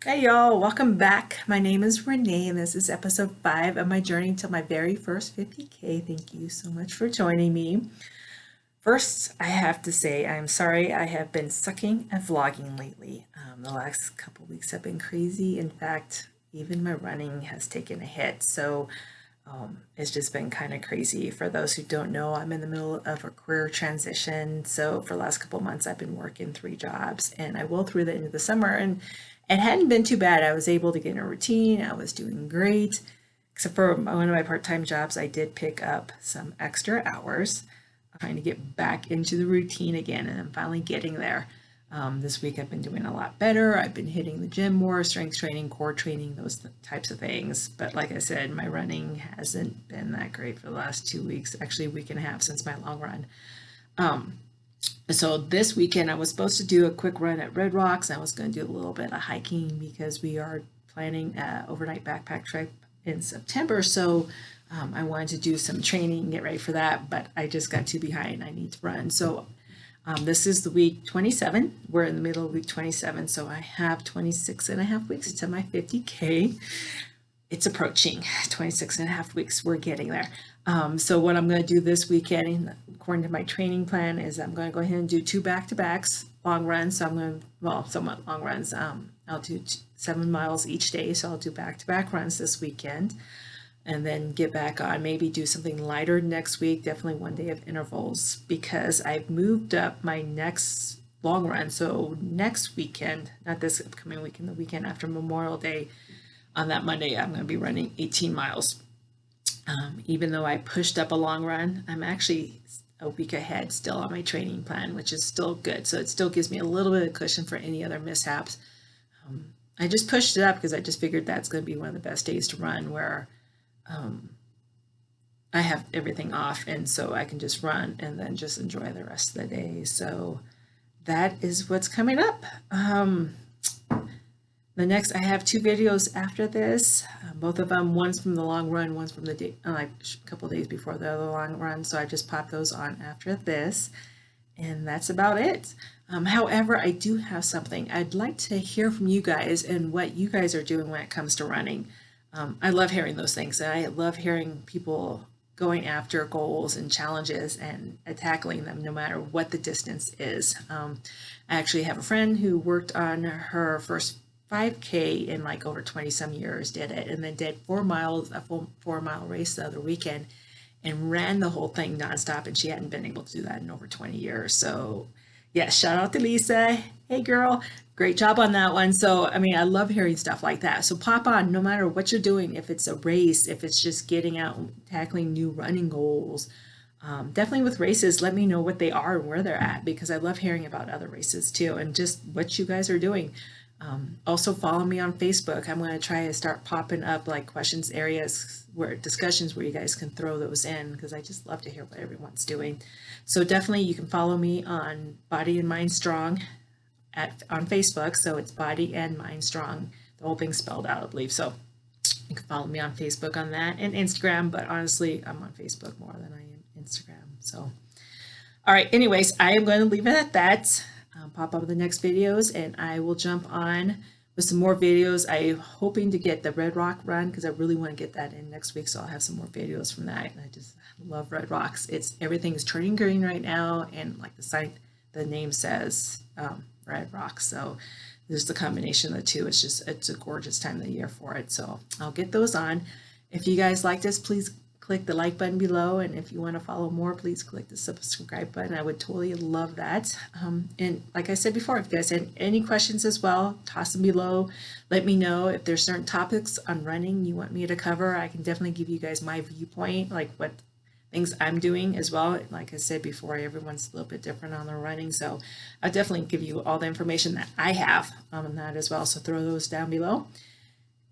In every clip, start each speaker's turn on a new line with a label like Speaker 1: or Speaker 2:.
Speaker 1: Hey y'all, welcome back. My name is Renee and this is episode 5 of my journey to my very first 50K. Thank you so much for joining me. First, I have to say I'm sorry I have been sucking at vlogging lately. The last couple weeks have been crazy. In fact, even my running has taken a hit. It's just been kind of crazy. For those who don't know, I'm in the middle of a career transition. So for the last couple months, I've been working 3 jobs, and I will through the end of the summer. And it hadn't been too bad. I was able to get in a routine. I was doing great, except for one of my part-time jobs. I did pick up some extra hours, trying to get back into the routine again, and I'm finally getting there. This week I've been doing a lot better. I've been hitting the gym more, strength training, core training, those types of things. But like I said, my running hasn't been that great for the last 2 weeks, actually a week and a half since my long run. So this weekend I was supposed to do a quick run at Red Rocks. I was going to do a little bit of hiking because we are planning an overnight backpack trip in September. I wanted to do some training, get ready for that, but I just got too behind. I need to run. This is the week 27. We're in the middle of week 27, so I have 26 and a half weeks to my 50K. It's approaching 26 and a half weeks. We're getting there. So what I'm going to do this weekend, according to my training plan, is I'm going to go ahead and do 2 back-to-backs, long runs. So I'm going to, well, somewhat long runs. I'll do 7 miles each day. So I'll do back-to-back runs this weekend and then get back on, maybe do something lighter next week, definitely one day of intervals, because I've moved up my next long run. So next weekend, not this upcoming weekend, the weekend after Memorial Day, on that Monday, I'm going to be running 18 miles. Even though I pushed up a long run, I'm actually a week ahead still on my training plan, which is still good. So it still gives me a little bit of cushion for any other mishaps. I just pushed it up because I just figured that's going to be one of the best days to run, where I have everything off, and so I can just run and then just enjoy the rest of the day. So that is what's coming up. The next, I have 2 videos after this, both of them, one's from the long run, one's from the day, like a couple days before the other long run. So I just popped those on after this, and that's about it. However, I do have something. I'd like to hear from you guys and what you guys are doing when it comes to running. I love hearing those things. I love hearing people going after goals and challenges and tackling them no matter what the distance is. I actually have a friend who worked on her first 5K in like over 20 some years, did it, and then did 4 miles, a full 4 mile race the other weekend, and ran the whole thing nonstop. And she hadn't been able to do that in over 20 years. So, yeah, shout out to Lisa. Hey, girl, great job on that one. So, I mean, I love hearing stuff like that. So, pop on no matter what you're doing, if it's a race, if it's just getting out and tackling new running goals. Definitely with races, let me know what they are and where they're at, because I love hearing about other races too and just what you guys are doing. Also follow me on Facebook. I'm going to try to start popping up like questions areas where discussions where you guys can throw those in, because I just love to hear what everyone's doing. So definitely you can follow me on Body and Mind Strong on Facebook. So it's Body and Mind Strong, the whole thing spelled out, I believe. So you can follow me on Facebook on that, and Instagram, but honestly, I'm on Facebook more than I am Instagram. So, all right, anyways, I am going to leave it at that. Pop up the next videos, and I will jump on with some more videos. I'm hoping to get the Red Rock run because I really want to get that in next week. So I'll have some more videos from that. And I just love Red Rocks. Everything is turning green right now, and like the name says, Red Rocks. So there's the combination of the two. It's a gorgeous time of the year for it. So I'll get those on. If you guys like this, please click the like button below, and if you want to follow more, please click the subscribe button. I would totally love that. And like I said before, if you guys have any questions as well, toss them below. Let me know if there's certain topics on running you want me to cover. I can definitely give you guys my viewpoint, like what things I'm doing as well. Like I said before, everyone's a little bit different on their running, so I'll definitely give you all the information that I have on that as well. So throw those down below.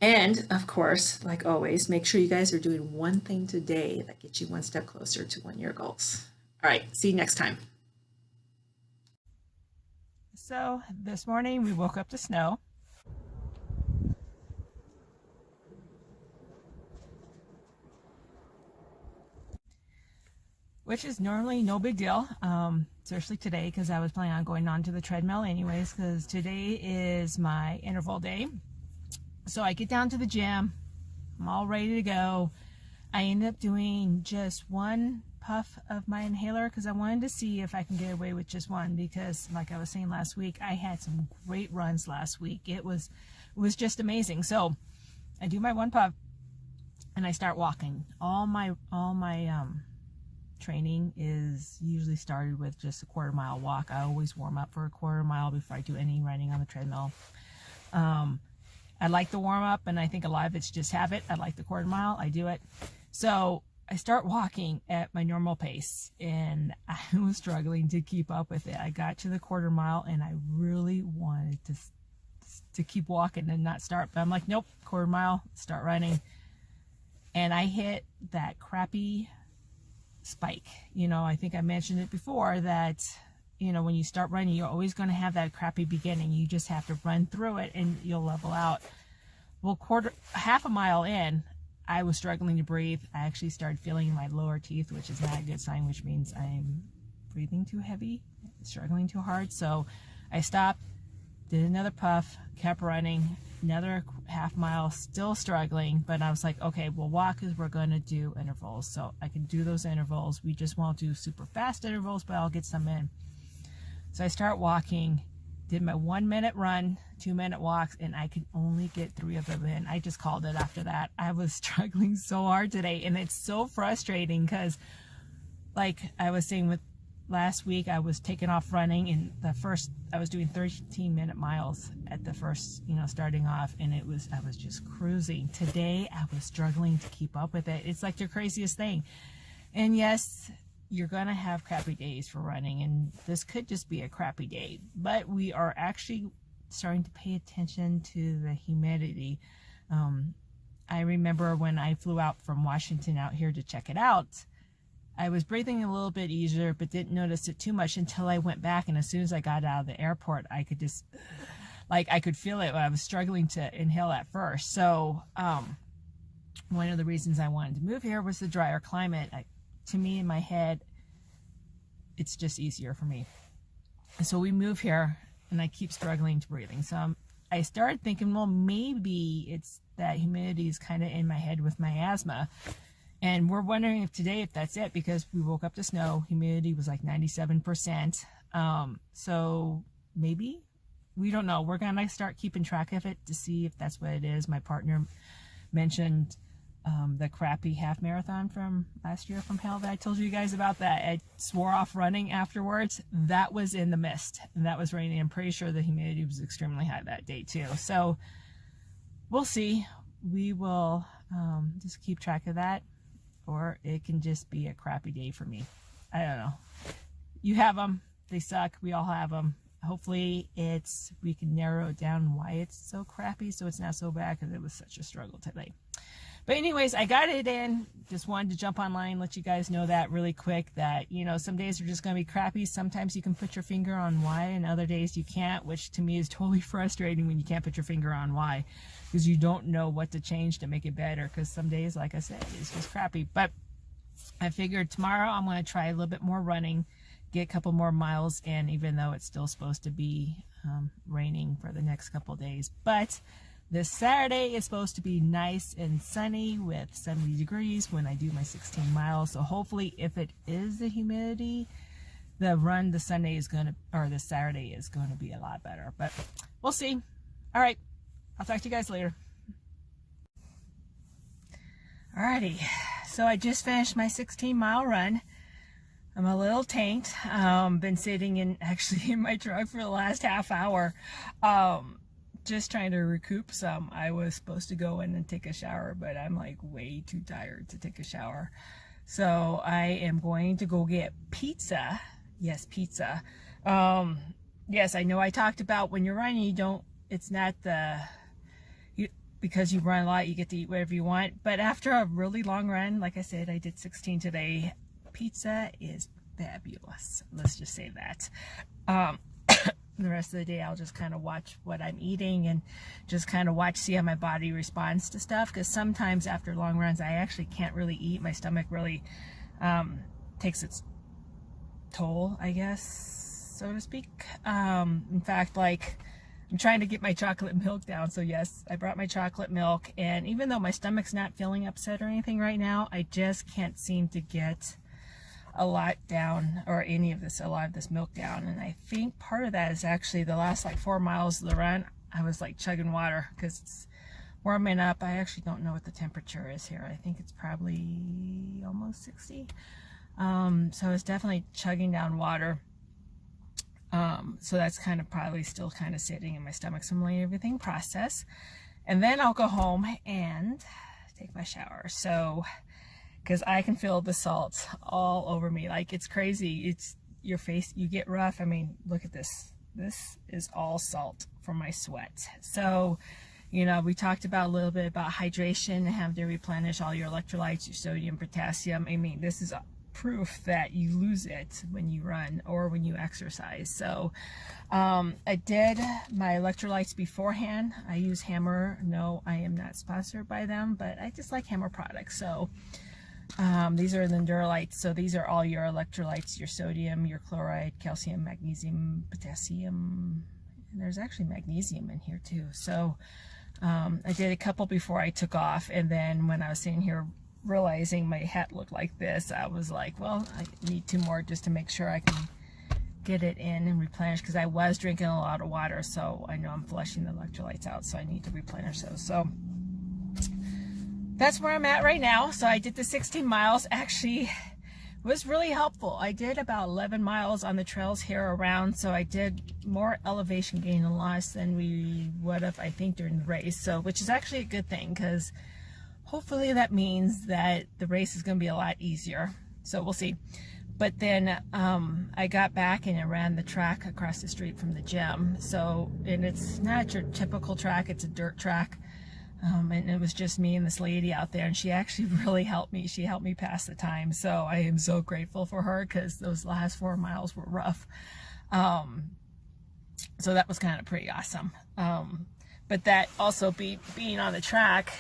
Speaker 1: And of course, like always, make sure you guys are doing one thing today that gets you one step closer to one of your goals. All right, see you next time. So this morning we woke up to snow. Which is normally no big deal, especially today, because I was planning on going on to the treadmill anyways, because today is my interval day.
Speaker 2: So I get down to the gym. I'm all ready to go. I end up doing just one puff of my inhaler because I wanted to see if I can get away with just one, because like I was saying last week, I had some great runs last week. It was just amazing. So I do my one puff and I start walking. All my training is usually started with just a quarter-mile walk. I always warm up for a quarter mile before I do any running on the treadmill. I like the warm up, and I think a lot of it's just habit. I like the quarter mile. I do it. So I start walking at my normal pace, and I was struggling to keep up with it. I got to the quarter mile, and I really wanted to keep walking and not start. But I'm like, nope, quarter mile, start running. And I hit that crappy spike. You know, I think I mentioned it before that, you know, when you start running, you're always going to have that crappy beginning. You just have to run through it and you'll level out. Well, half a mile in, I was struggling to breathe. I actually started feeling my lower teeth, which is not a good sign, which means I'm breathing too heavy, struggling too hard. So I stopped, did another puff, kept running, another half mile, still struggling. But I was like, okay, we'll walk because we're going to do intervals. So I can do those intervals. We just won't do super fast intervals, but I'll get some in. So I start walking, did my 1 minute run, 2 minute walks, and I could only get 3 of them in. I just called it after that. I was struggling so hard today, and it's so frustrating because, like I was saying with last week, I was taking off running, and I was doing 13-minute miles at the first, you know, starting off, and I was just cruising. Today, I was struggling to keep up with it. It's like the craziest thing. And yes, you're going to have crappy days for running, and this could just be a crappy day, but we are actually starting to pay attention to the humidity. I remember when I flew out from Washington out here to check it out, I was breathing a little bit easier, but didn't notice it too much until I went back. And as soon as I got out of the airport, I could just, like, I could feel it. I was struggling to inhale at first. So one of the reasons I wanted to move here was the drier climate. To me, in my head, it's just easier for me. So we move here, and I keep struggling to breathing. So I started thinking, well, maybe it's that humidity is kind of in my head with my asthma. And we're wondering if that's it, because we woke up to snow. Humidity was like 97%. So maybe, we don't know. We're going to start keeping track of it to see if that's what it is. My partner mentioned the crappy half marathon from last year from hell that I told you guys about, that I swore off running afterwards. That was in the mist, and that was raining. I'm pretty sure the humidity was extremely high that day too. So we'll see. We will just keep track of that, or it can just be a crappy day for me. I don't know. You have them. They suck. We all have them. Hopefully we can narrow it down why it's so crappy, so it's not so bad, because it was such a struggle today. But anyways, I got it in. Just wanted to jump online, let you guys know that really quick, that, you know, some days are just going to be crappy. Sometimes you can put your finger on why, and other days you can't, which to me is totally frustrating when you can't put your finger on why, because you don't know what to change to make it better, because some days, like I said, it's just crappy. But I figured tomorrow I'm going to try a little bit more running, get a couple more miles in, even though it's still supposed to be raining for the next couple days. But this Saturday is supposed to be nice and sunny with 70 degrees when I do my 16 miles. So hopefully, if it is the humidity, the Saturday is going to be a lot better. But we'll see. All right. I'll talk to you guys later. Alrighty. So I just finished my 16-mile run. I'm a little tanked. Been sitting in my truck for the last half hour. Just trying to recoup some. I was supposed to go in and take a shower, but I'm like way too tired to take a shower. So I am going to go get pizza. Yes, pizza. Yes, I know I talked about when you're running, it's not because you run a lot, you get to eat whatever you want. But after a really long run, like I said, I did 16 today, pizza is fabulous. Let's just say that. The rest of the day, I'll just kind of watch what I'm eating and just kind of see how my body responds to stuff. Because sometimes after long runs, I actually can't really eat. My stomach really takes its toll, I guess, so to speak. In fact, like I'm trying to get my chocolate milk down. So yes, I brought my chocolate milk, and even though my stomach's not feeling upset or anything right now, I just can't seem to get a lot down, or a lot of this milk down. And I think part of that is actually the last like 4 miles of the run, I was like chugging water because it's warming up. I actually don't know what the temperature is here. I think it's probably almost 60. So I was definitely chugging down water. So that's kind of probably still kind of sitting in my stomach. So I'm letting everything process. And then I'll go home and take my shower. So, because I can feel the salt all over me. Like, it's crazy. It's your face, you get rough. I mean, look at this. This is all salt from my sweat. So, you know, we talked about a little bit about hydration, have to replenish all your electrolytes, your sodium, potassium. I mean, this is proof that you lose it when you run or when you exercise. So I did my electrolytes beforehand. I use Hammer. No, I am not sponsored by them, but I just like Hammer products. So these are the Endurolites. So these are all your electrolytes, your sodium, your chloride, calcium, magnesium, potassium, and there's actually magnesium in here too. So I did a couple before I took off, and then when I was sitting here realizing my hat looked like this, I was like, well, I need 2 more just to make sure I can get it in and replenish, because I was drinking a lot of water, so I know I'm flushing the electrolytes out, so I need to replenish those. So that's where I'm at right now. So I did the 16 miles. Actually, it was really helpful. I did about 11 miles on the trails here around, so I did more elevation gain and loss than we would have, I think, during the race. So, which is actually a good thing, because hopefully that means that the race is going to be a lot easier. So we'll see. But then I got back and I ran the track across the street from the gym. So, and it's not your typical track, it's a dirt track. And it was just me and this lady out there, and she actually really helped me. She helped me pass the time. So I am so grateful for her, because those last 4 miles were rough. So that was kind of pretty awesome. But that also being on the track,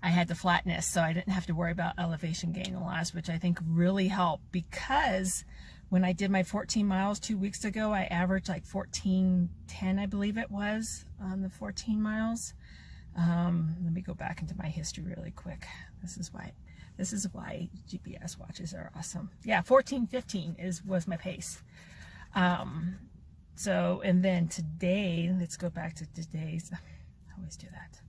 Speaker 2: I had the flatness, so I didn't have to worry about elevation gain and loss, which I think really helped, because when I did my 14 miles 2 weeks ago, I averaged like 14:10, I believe it was, on the 14 miles. Let me go back into my history really quick. This is why GPS watches are awesome. Yeah, 14:15 was my pace. So, and then today, let's go back to today's. I always do that.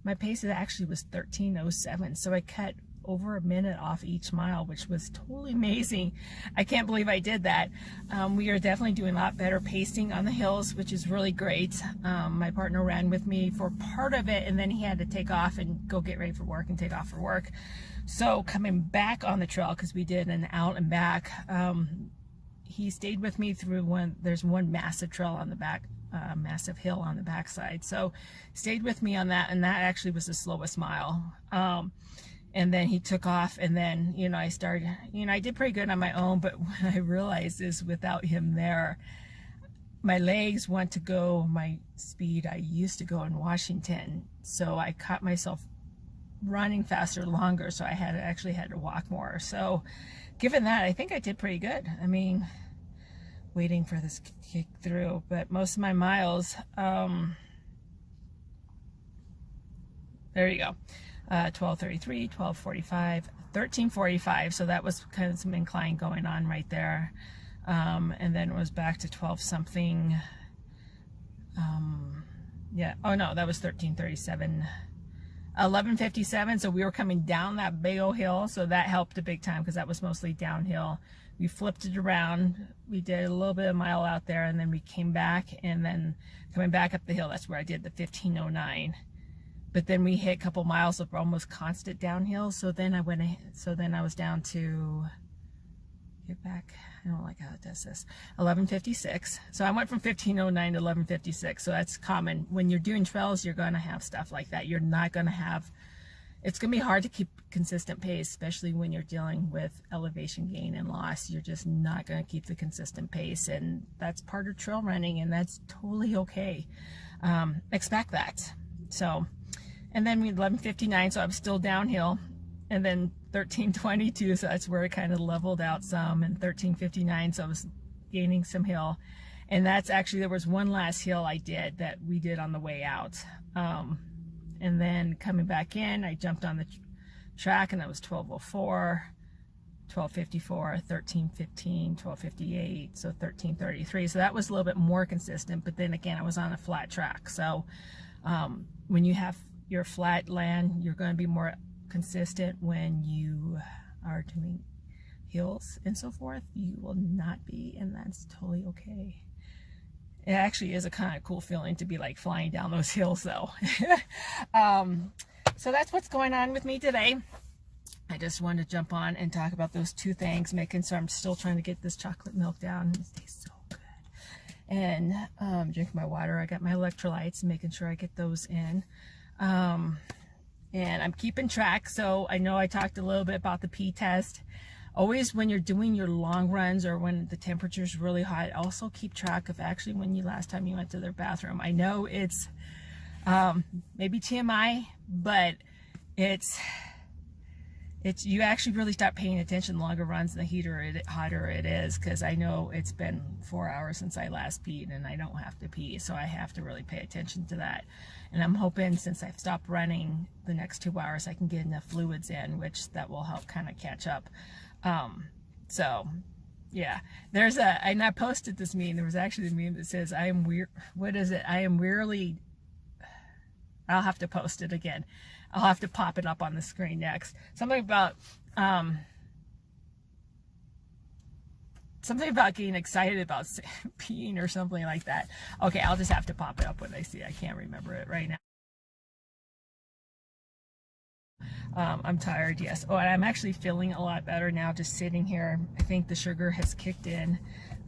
Speaker 2: My pace actually was 13:07, so I cut over a minute off each mile, which was totally amazing. I can't believe I did that. We are definitely doing a lot better pacing on the hills, which is really great. My partner ran with me for part of it, and then he had to take off and go get ready for work and take off for work. So coming back on the trail, because we did an out and back, he stayed with me through there's one massive trail on the back, massive hill on the backside. So stayed with me on that, and that actually was the slowest mile. And then he took off, and then, you know, I started, you know, I did pretty good on my own, but what I realized is without him there, my legs want to go my speed I used to go in Washington. So I caught myself running faster longer, so I actually had to walk more. So given that, I think I did pretty good. I mean, waiting for this kick through, but most of my miles, there you go. 12:33, 12:45, 13:45. So that was kind of some incline going on right there. And then it was back to 12 something. Yeah. Oh no, that was 13:37, 11:57. So we were coming down that big old hill. So that helped a big time, because that was mostly downhill. We flipped it around. We did a little bit of mile out there, and then we came back, and then coming back up the hill, that's where I did the 15:09. But then we hit a couple miles of almost constant downhill. So then I was down to, get back, I don't like how it does this, 11:56. So I went from 15:09 to 11:56. So that's common. When you're doing trails, you're going to have stuff like that. You're not going to have, it's going to be hard to keep consistent pace, especially when you're dealing with elevation gain and loss. You're just not going to keep the consistent pace. And that's part of trail running, and that's totally okay. Expect that. So, and then we 11:59, so I'm still downhill, and then 13:22, so that's where it kind of leveled out some, and 13:59, so I was gaining some hill. And that's actually, there was one last hill I did that we did on the way out. And then coming back in, I jumped on the track, and that was 12:04, 12:54, 13:15, 12:58, so 13:33. So that was a little bit more consistent, but then again, I was on a flat track. So when you have your flat land, you're going to be more consistent. When you are doing hills and so forth, you will not be, and that's totally okay. It actually is a kind of cool feeling to be like flying down those hills though. So that's what's going on with me today. I just wanted to jump on and talk about those two things, making sure I'm still trying to get this chocolate milk down. It tastes so good. And drinking my water. I got my electrolytes, making sure I get those in. And I'm keeping track. So I know I talked a little bit about the pee test. Always when you're doing your long runs or when the temperature is really hot, also keep track of actually when last time you went to their bathroom. I know it's maybe TMI, but it's you actually really start paying attention the longer runs, the hotter it is, because I know it's been 4 hours since I last peed and I don't have to pee, so I have to really pay attention to that. And I'm hoping since I've stopped running the next 2 hours, I can get enough fluids in, which that will help kind of catch up. So yeah, there's and I posted this meme. There was actually a meme that says, I am weird. What is it? I am wearily, I'll have to post it again. I'll have to pop it up on the screen next. Something about getting excited about peeing or something like that. Okay, I'll just have to pop it up when I see it. I can't remember it right now. I'm tired, yes. Oh, and I'm actually feeling a lot better now just sitting here. I think the sugar has kicked in.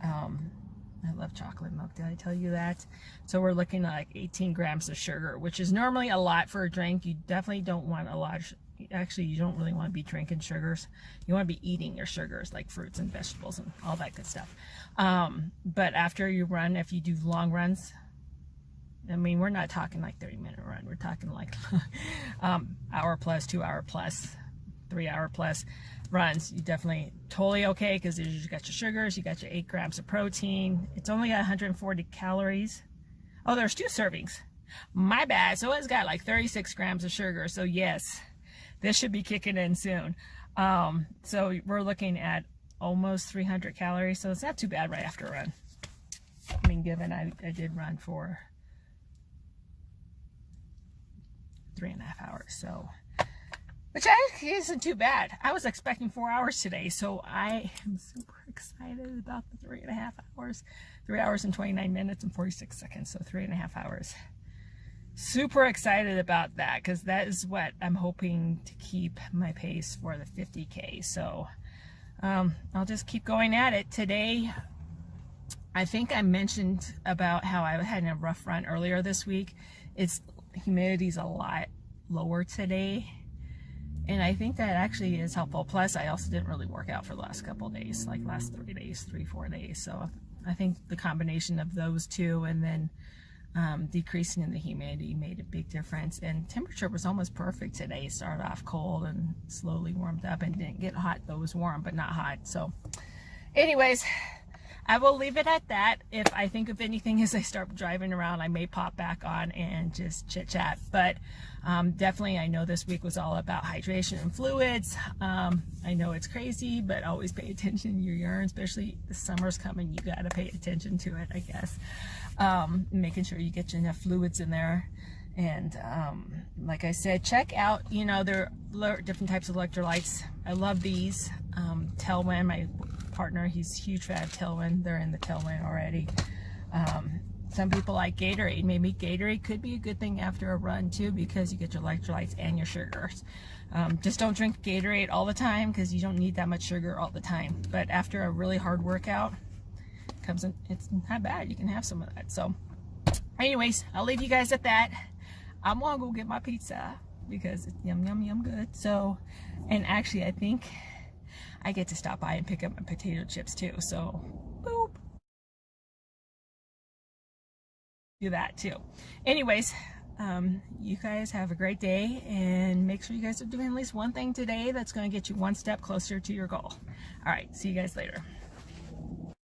Speaker 2: I love chocolate milk, did I tell you that? So we're looking at like 18 grams of sugar, which is normally a lot for a drink. You definitely don't want a lot. Actually, you don't really want to be drinking sugars. You want to be eating your sugars, like fruits and vegetables and all that good stuff. But after you run, if you do long runs, I mean, we're not talking like 30-minute run. We're talking like hour plus, 2 hour plus, 3 hour plus runs. You definitely totally okay, because you got your sugars, you got your 8 grams of protein. It's only 140 calories. Oh, there's 2 servings. My bad. So it's got like 36 grams of sugar. So yes, this should be kicking in soon. So we're looking at almost 300 calories. So it's not too bad right after a run. I mean, given I did run for 3.5 hours, so, which actually isn't too bad. I was expecting 4 hours today, so I am super excited about the 3.5 hours. 3 hours and 29 minutes and 46 seconds, so 3.5 hours. Super excited about that, because that is what I'm hoping to keep my pace for the 50K. So I'll just keep going at it. Today, I think I mentioned about how I had a rough run earlier this week. Humidity's a lot lower today, and I think that actually is helpful. Plus, I also didn't really work out for the last couple of days, like last 3-4 days. So I think the combination of those two, and then decreasing in the humidity, made a big difference. And temperature was almost perfect today. It started off cold and slowly warmed up, and didn't get hot, though it was warm but not hot. So anyways, I will leave it at that. If I think of anything as I start driving around, I may pop back on and just chit chat. But definitely, I know this week was all about hydration and fluids. I know it's crazy, but always pay attention to your urine, especially the summer's coming. You got to pay attention to it, I guess. Making sure you get enough fluids in there. And like I said, check out, there are different types of electrolytes. I love these. Tailwind, my partner, he's a huge fan of Tailwind. They're in the Tailwind already. Some people like Gatorade. Maybe Gatorade could be a good thing after a run too, because you get your electrolytes and your sugars. Just don't drink Gatorade all the time, because you don't need that much sugar all the time. But after a really hard workout, it's not bad. You can have some of that. So anyways, I'll leave you guys at that. I'm gonna go get my pizza because it's yum yum yum good. So, and actually I think I get to stop by and pick up my potato chips too. So boop, do that too. Anyways, you guys have a great day, and make sure you guys are doing at least one thing today that's going to get you one step closer to your goal. All right, see you guys later.